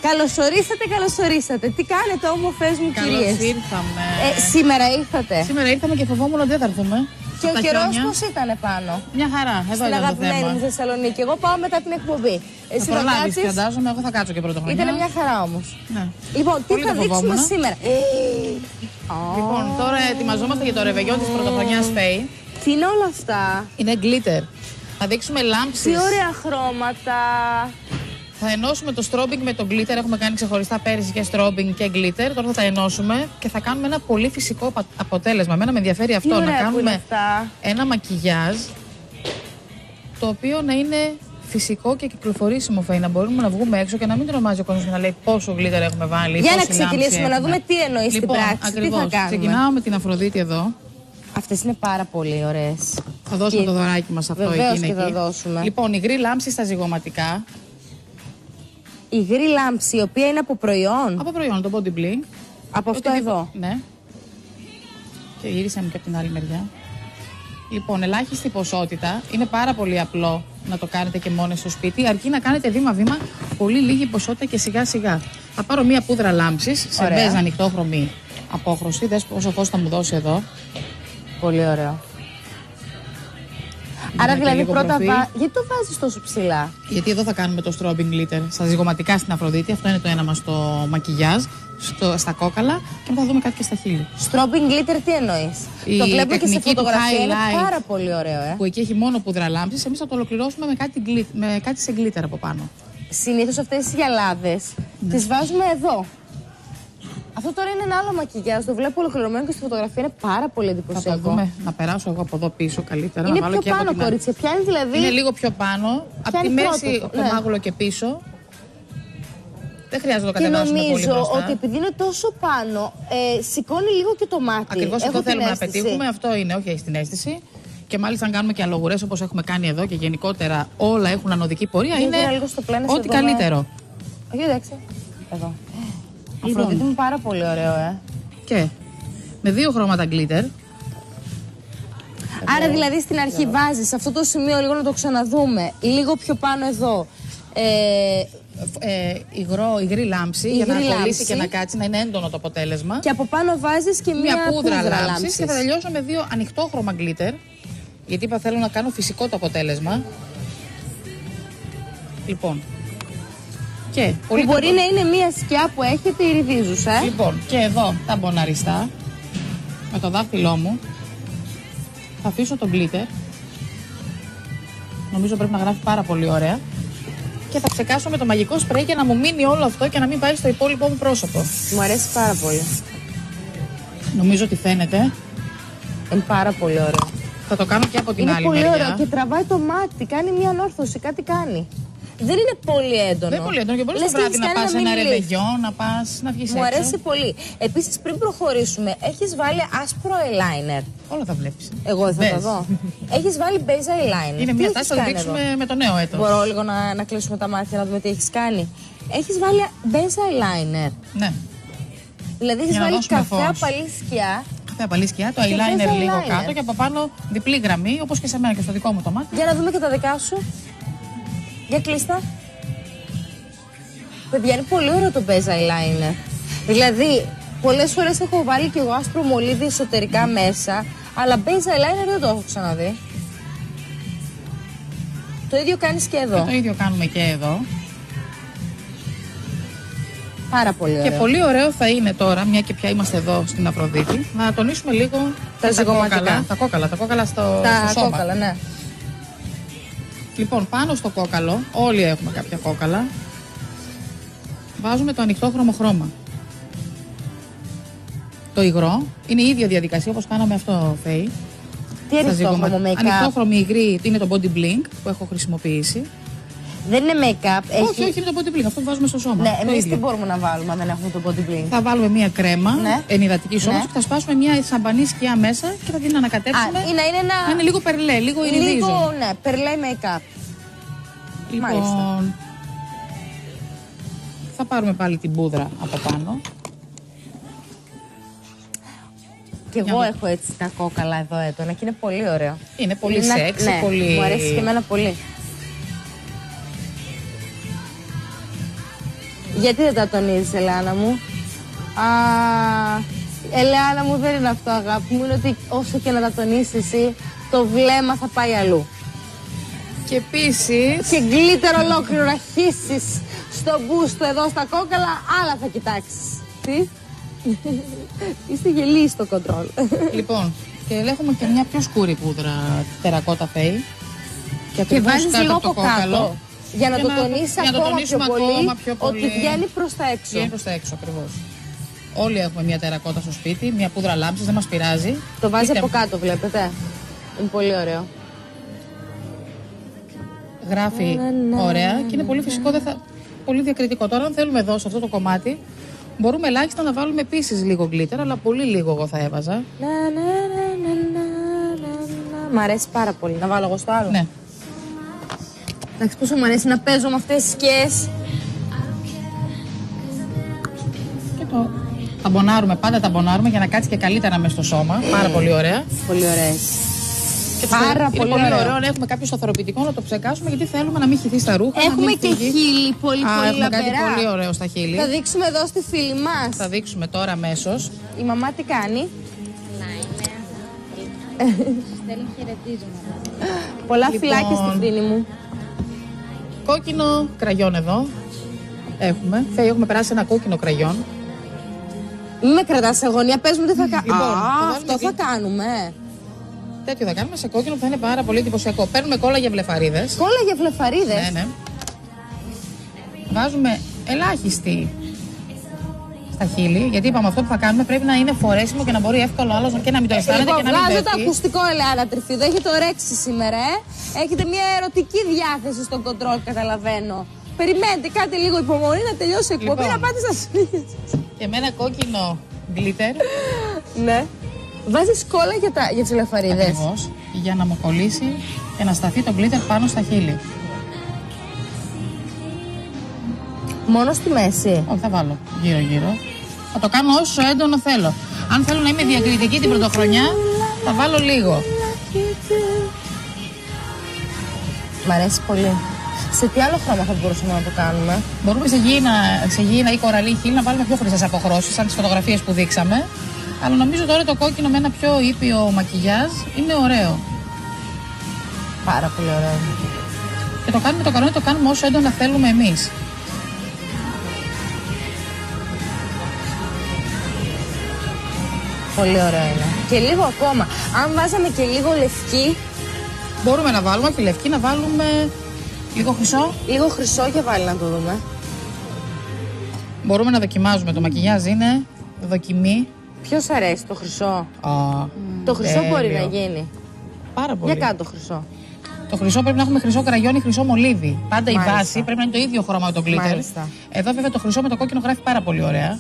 Καλώς ορίσατε. Τι κάνετε, όμορφες μου κυρίες? Καλώς ήρθαμε. Σήμερα ήρθατε? Σήμερα ήρθαμε και φοβόμουν ότι δεν θα έρθουμε. Και ο καιρός πώς ήταν πάνω? Μια χαρά. Εδώ στην αγαπημένη μου Θεσσαλονίκη. Εγώ πάω μετά την εκπομπή. Εσύ θα προλάβεις, φαντάζομαι. Εγώ θα κάτσω και πρωτοχρονιά. Ήταν μια χαρά όμως. Ναι. Λοιπόν, τι πολύ θα δείξουμε σήμερα? Λοιπόν, τώρα ετοιμαζόμαστε για το ρεβεγιό της πρωτοχρονιάς Φέη. Τι είναι όλα αυτά? Είναι glitter. Θα δείξουμε λάμψεις. Τι ωραία χρώματα. Θα ενώσουμε το στρόμπινγκ με το glitter. Έχουμε κάνει ξεχωριστά πέρυσι και στρόμπινγκ και glitter. Τώρα θα τα ενώσουμε και θα κάνουμε ένα πολύ φυσικό αποτέλεσμα. Εμένα με ενδιαφέρει αυτό, να κάνουμε ένα μακιγιάζ το οποίο να είναι φυσικό και κυκλοφορήσιμο, Φέη. Να μπορούμε να βγούμε έξω και να μην τρομάζει ο κόσμος και να λέει πόσο glitter έχουμε βάλει. Για να ξεκινήσουμε, να δούμε τι εννοεί στην πράξη. Ακριβώς. Τι θα κάνουμε. Ξεκινάω με την Αφροδίτη εδώ. Αυτές είναι πάρα πολύ ωραίες. Θα δώσουμε το δωράκι μας αυτό. Βεβαίως και θα δώσουμε. Λοιπόν, υγρή λάμψη στα ζυγωματικά. Υγρή λάμψη, η οποία είναι από προϊόν. Από προϊόν, το body blink. Από αυτό εδώ. Ναι. Και γύρισαμε και από την άλλη μεριά. Λοιπόν, ελάχιστη ποσότητα. Είναι πάρα πολύ απλό να το κάνετε και μόνοι στο σπίτι. Αρκεί να κάνετε βήμα-βήμα, πολύ λίγη ποσότητα και σιγά-σιγά. Θα πάρω μία πούδρα λάμψης σε μπέζ ανοιχτόχρωμη απόχρωση. Δες πόσο φως θα μου δώσει εδώ. Πολύ ωραίο. Άρα δηλαδή πρώτα γιατί το βάζεις τόσο ψηλά? Γιατί εδώ θα κάνουμε το strobing glitter στα ζυγωματικά στην Αφροδίτη. Αυτό είναι το ένα μας στο μακιγιάζ, στα κόκαλα και θα δούμε κάτι και στα χείλη. Strobing glitter τι εννοείς? Το βλέπω και σε φωτογραφία, είναι πάρα πολύ ωραίο. Που εκεί έχει μόνο πούδρα λάμψης, εμείς θα το ολοκληρώσουμε με κάτι σε glitter από πάνω. Συνήθως αυτές τις γυαλάδες τις βάζουμε εδώ. Αυτό τώρα είναι ένα άλλο μακιγιάζ, το βλέπω ολοκληρωμένο και στη φωτογραφία είναι πάρα πολύ εντυπωσιακό. Θα το δούμε, να περάσω εγώ από εδώ πίσω καλύτερα. Είναι να βάλω πιο και πάνω, κορίτσια. Ποια είναι δηλαδή? Είναι λίγο πιο πάνω, από τη μέση το μάγουλο και πίσω. Δεν χρειάζεται να το κατεβάσουμε πολύ μπροστά. Και νομίζω ότι επειδή είναι τόσο πάνω, σηκώνει λίγο και το μάτι. Ακριβώς αυτό θέλουμε να πετύχουμε, αυτό είναι, όχι έχει την αίσθηση. Και μάλιστα αν κάνουμε και αλογουρές όπως έχουμε κάνει εδώ και γενικότερα όλα έχουν ανωδική πορεία, είναι ό,τι καλύτερο. Όχι, εντάξει. Εδώ. Αφροδίτη μου πάρα πολύ ωραίο, Και με 2 χρώματα glitter. Άρα δηλαδή στην αρχή βάζεις σε αυτό το σημείο, λίγο να το ξαναδούμε, λίγο πιο πάνω εδώ, υγρή λάμψη για να κολλήσει και να κάτσει, να είναι έντονο το αποτέλεσμα. Και από πάνω βάζεις και μια πούδρα λάμψης. Και θα τελειώσω με 2 ανοιχτόχρωμα glitter, γιατί είπα θέλω να κάνω φυσικό το αποτέλεσμα. Λοιπόν. Και που μπορεί να είναι μια σκιά που έχετε ηριδίζουσα. Λοιπόν, και εδώ τα μποναριστά με το δάχτυλό μου θα αφήσω το glitter. Νομίζω πρέπει να γράφει πάρα πολύ ωραία. Και θα ψεκάσω με το μαγικό σπρέι για να μου μείνει όλο αυτό και να μην πάει στο υπόλοιπο μου πρόσωπο. Μου αρέσει πάρα πολύ. Νομίζω ότι φαίνεται. Είναι πάρα πολύ ωραίο. Θα το κάνω και από την άλλη μεριά. Είναι πολύ ωραίο και τραβάει το μάτι, κάνει μια ανόρθωση, κάτι κάνει. Δεν είναι πολύ έντονο. Δεν είναι πολύ έντονο και μπορείς το βράδυ να πας σε ένα ρεβεγιό, να πας να βγεις έξω. Μου αρέσει πολύ. Επίσης πριν προχωρήσουμε, έχεις βάλει άσπρο eyeliner. Όλα τα βλέπεις. Εγώ θα τα δω. Έχεις βάλει beige eyeliner. Είναι μια τάση να το δείξουμε με το νέο έτος. Μπορώ λίγο να κλείσουμε τα μάτια να δούμε τι έχεις κάνει? Έχεις βάλει beige eyeliner. Ναι. Δηλαδή έχεις βάλει καφέ απαλή σκιά. Καφέ απαλή σκιά, το eyeliner λίγο κάτω και από πάνω διπλή γραμμή, όπως και σε μένα και στο δικό μου το μάτι. Για να δούμε και τα δικά σου. Για κλείστα. Παιδιά, είναι πολύ ωραίο το beige eyeliner. Δηλαδή, πολλές φορές έχω βάλει και εγώ άσπρο μολύβι εσωτερικά μέσα, αλλά beige eyeliner δεν το έχω ξαναδεί. Το ίδιο κάνεις και εδώ. Και το ίδιο κάνουμε και εδώ. Πάρα πολύ ωραίο. Και πολύ ωραίο θα είναι τώρα, μια και πια είμαστε εδώ στην Αφροδίτη, να τονίσουμε λίγο τα ζυγωματικά. Τα κόκαλα στο σώμα. Κόκαλα, ναι. Λοιπόν, πάνω στο κόκαλο, όλοι έχουμε κάποια κόκαλα, βάζουμε το ανοιχτόχρωμο χρώμα. Το υγρό είναι η ίδια διαδικασία όπως κάναμε αυτό, Φέη. Τι ανοιχτόχρωμο make-up? Ανοιχτόχρωμη υγρή είναι το body blink που έχω χρησιμοποιήσει. Δεν είναι make-up. Όχι, όχι, είναι το body blink, αυτό που βάζουμε στο σώμα. Ναι, εμείς τι μπορούμε να βάλουμε αν δεν έχουμε το body blink? Θα βάλουμε μία κρέμα ενυδατική σώματος και θα σπάσουμε μία σαμπανή σκιά μέσα και θα την ανακατέψουμε. Να είναι λίγο περλέ, λίγο ηριδίζο. Λίγο, ναι, περλέ make-up. Λοιπόν, μάλιστα. Θα πάρουμε πάλι την πούδρα από πάνω. Και εγώ έχω έτσι τα κόκαλα εδώ έντονα και είναι πολύ ωραίο. Είναι πολύ σεξ, ναι, πολύ... μου αρέσει και εμένα πολύ. Γιατί δεν τα τονίζεις, Ελεάνα μου? Ελεάνα μου, δεν είναι αυτό, αγάπη μου. Είναι ότι όσο και να τα τονίσεις εσύ, το βλέμμα θα πάει αλλού. Και επίσης... Και γκλίτερ ολόκληρο να χύσεις στο μπούστο εδώ στα κόκαλα, άλλα θα κοιτάξεις. Τι? Είστε γελοί στο κοντρόλ. Λοιπόν, και έχουμε και μια πιο σκούρη πούδρα τερακότα φέη. Και βάζεις λίγο από κάτω. Για να το τονίσεις ακόμα πιο πολύ, ότι βγαίνει προς τα έξω. Βγαίνει προς τα έξω, ακριβώς. Όλοι έχουμε μια τερακότα στο σπίτι, μια πούδρα λάμψης, δεν μας πειράζει. Το βάζει από κάτω, βλέπετε. Είναι πολύ ωραίο. Γράφει ωραία και είναι πολύ φυσικό, πολύ διακριτικό. Τώρα, αν θέλουμε εδώ σε αυτό το κομμάτι, μπορούμε ελάχιστα να βάλουμε επίσης λίγο γκλίτερ, αλλά πολύ λίγο εγώ θα έβαζα. Μ' αρέσει πάρα πολύ. Να βάλω εγώ στο άλλο. Ναι. Εντάξει, πόσο μου αρέσει να παίζω με αυτές τις σκιές. Και το ταμπονάρουμε, πάντα ταμπονάρουμε για να κάτσει και καλύτερα μες στο σώμα. Πάρα πολύ ωραία. Πολύ ωραίες. Και πάρα πολύ ωραίο να έχουμε κάποιο σταθεροποιητικό να το ψεκάσουμε, γιατί θέλουμε να μην χυθεί στα ρούχα. Έχουμε και χείλη πολύ έχουμε λαμπερά. Κάτι πολύ ωραίο στα χείλη. Θα δείξουμε εδώ στη φίλη μας. Θα δείξουμε τώρα αμέσως. Η μαμά τι κάνει? Στέλνει χαιρετίζουμε. Πολλά φυλάκια στη φίλη μου. Κόκκινο κραγιόν εδώ. Έχουμε περάσει ένα κόκκινο κραγιόν. Μην με κρατάς σε γωνία, πες μου τι θα κάνουμε. Αυτό θα κάνουμε. Τέτοιο θα κάνουμε σε κόκκινο που θα είναι πάρα πολύ εντυπωσιακό. Παίρνουμε κόλλα για βλεφαρίδες. Κόλλα για βλεφαρίδες? Ναι. Βάζουμε ελάχιστη στα χείλη, γιατί είπαμε αυτό που θα κάνουμε πρέπει να είναι φορέσιμο και να μπορεί εύκολο άλλος και να μην το αισθάνεται και να μην βγάζω το ακουστικό, Ελεάνα Τρυφίδου. Έχετε ορέξει σήμερα, Έχετε μια ερωτική διάθεση στον κοντρόλ, καταλαβαίνω. Περιμένετε, κάντε λίγο υπομονή να τελειώσει η εκπομπή, να πάτε στα σπίτια σας. Και με ένα κόκκινο γκλίτερ. Ναι. Βάζεις κόλλα για τις βλεφαρίδες. Ακριβώς, για να μου κολλήσει και να σταθεί το γκλίτερ πάνω στα χείλη. Μόνο στη μέση? Όχι, θα βάλω γύρω-γύρω. Θα το κάνω όσο έντονο θέλω. Αν θέλω να είμαι διακριτική την πρωτοχρονιά, θα βάλω λίγο. Μ' αρέσει πολύ. Σε τι άλλο χρώμα θα μπορούσαμε να το κάνουμε? Μπορούμε σε γήινα ή κοραλί χείλη να βάλουμε πιο χρυσές αποχρώσεις, σαν τις φωτογραφίες που δείξαμε. Αλλά νομίζω τώρα το κόκκινο με ένα πιο ήπιο μακιγιάζ είναι ωραίο. Πάρα πολύ ωραίο. Και το κάνουμε το κανόνι, το κάνουμε όσο έντονα θέλουμε εμείς. Πολύ ωραίο είναι. Και λίγο ακόμα. Αν βάζαμε και λίγο λευκή. Μπορούμε να βάλουμε, όχι λευκή, να βάλουμε λίγο χρυσό. Λίγο χρυσό για βάλει να το δούμε. Μπορούμε να δοκιμάζουμε. Το μακιγιάζ είναι δοκιμή. Ποιος αρέσει το χρυσό? Το χρυσό τέλειο. μπορεί να γίνει. Πάρα πολύ. Για κάτω χρυσό. Το χρυσό πρέπει να έχουμε χρυσό κραγιόν, χρυσό μολύβι. Πάντα η βάση πρέπει να είναι το ίδιο χρώμα με το γκλίτερ. Εδώ βέβαια το χρυσό με το κόκκινο γράφει πάρα πολύ ωραία.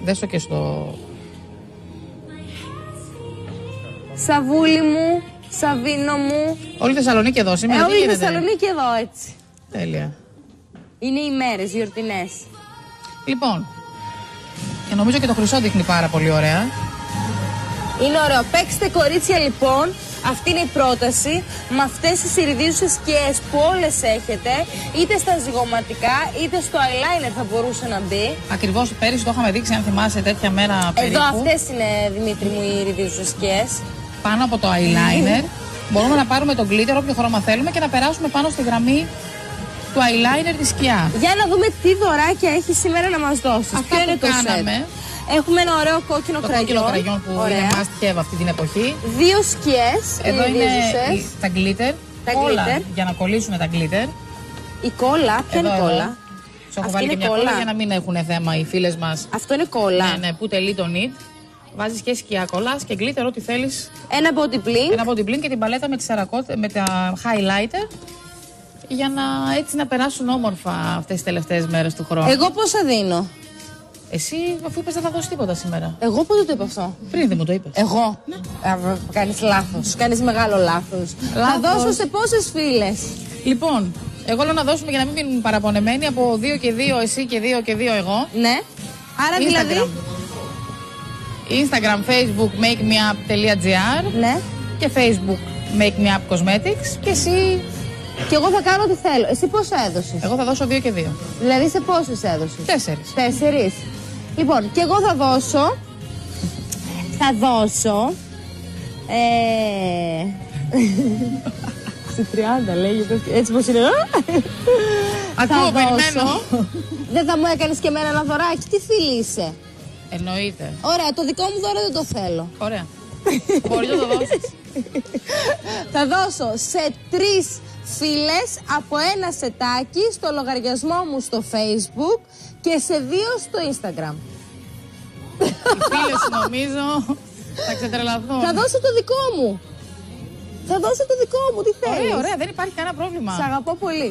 Δες το και στο... Σαβούλη μου, Σαβίνο μου. Όλη η Θεσσαλονίκη εδώ σήμερα. Όλη η Θεσσαλονίκη εδώ έτσι. Τέλεια. Είναι οι μέρες γιορτινές. Λοιπόν, και νομίζω και το χρυσό δείχνει πάρα πολύ ωραία. Είναι ωραίο. Παίξτε κορίτσια λοιπόν. Αυτή είναι η πρόταση. Με αυτές τις ιριδίζουσες σκιές που όλες έχετε, είτε στα ζυγωματικά είτε στο eyeliner θα μπορούσε να μπει. Ακριβώς πέρυσι το είχαμε δείξει, αν θυμάσαι, τέτοια μέρα περίπου. Εδώ αυτές είναι, Δημήτρη μου, οι ιριδίζουσες σκιές. Πάνω από το eyeliner μπορούμε να πάρουμε τον glitter, όποιο χρώμα θέλουμε, και να περάσουμε πάνω στη γραμμή του eyeliner τη σκιά. Για να δούμε τι δωράκια έχει σήμερα να μας δώσεις. Αυτά ποιο είναι που το κάναμε. σετ. Έχουμε ένα ωραίο κόκκινο κραγιόν. Το κόκκινο κραγιόν που ωραία. είναι must have αυτή την εποχή. Δύο σκιές. Εδώ είναι τα glitter. Τα όλα glitter. για να κολλήσουν τα glitter. Η κόλλα, ποια είναι η κόλλα? Σου έχω βάλει και μια κόλλα για να μην έχουν θέμα οι φίλες μας. Αυτό είναι κόλλα. Ναι, που τελεί το need. Βάζεις και σκιά, κολλάς και glitter, ό,τι θέλεις. Ένα body blink. Ένα body blink και την παλέτα με τα highlighter. Για να έτσι να περάσουν όμορφα αυτές τις τελευταίες μέρες του χρόνου. Εγώ πόσα δίνω? Εσύ, αφού είπες δεν θα δώσεις τίποτα σήμερα. Εγώ πότε το είπα αυτό? Πριν δεν μου το είπες. Εγώ. Ναι. Κάνεις λάθος. Κάνεις μεγάλο λάθος. Θα δώσω σε πόσες φίλες? Λοιπόν, εγώ λέω να δώσουμε για να μην μείνουν παραπονεμένοι από 2 και 2 εσύ και 2 και 2 εγώ. Ναι. Άρα Instagram. δηλαδή. Instagram, Facebook, makemeup.gr. Ναι. Και Facebook, Make Me Up Cosmetics. Και εσύ Και εγώ θα κάνω ό,τι θέλω. Εσύ πόσα έδωσες? Εγώ θα δώσω 2 και 2. Δηλαδή σε πόσες έδωσες? 4. Λοιπόν, και εγώ θα δώσω. Θα δώσω. Στη 30 λέγεται. Έτσι πως είναι. Ακούω, περιμένω. Δεν θα μου έκανες και εμένα ένα δωράκι? Τι φίλη είσαι? Εννοείται. Ωραία, το δικό μου δώρο δεν το θέλω. Ωραία. Μπορείς να το δώσεις. Θα δώσω σε 3 φίλες από ένα σετάκι στο λογαριασμό μου στο Facebook και σε 2 στο Instagram. Οι φίλες νομίζω θα ξετρελαθούν. Θα δώσω το δικό μου. Θα δώσω το δικό μου, τι θέλεις? Ωραία, δεν υπάρχει κανένα πρόβλημα. Σ' αγαπώ πολύ.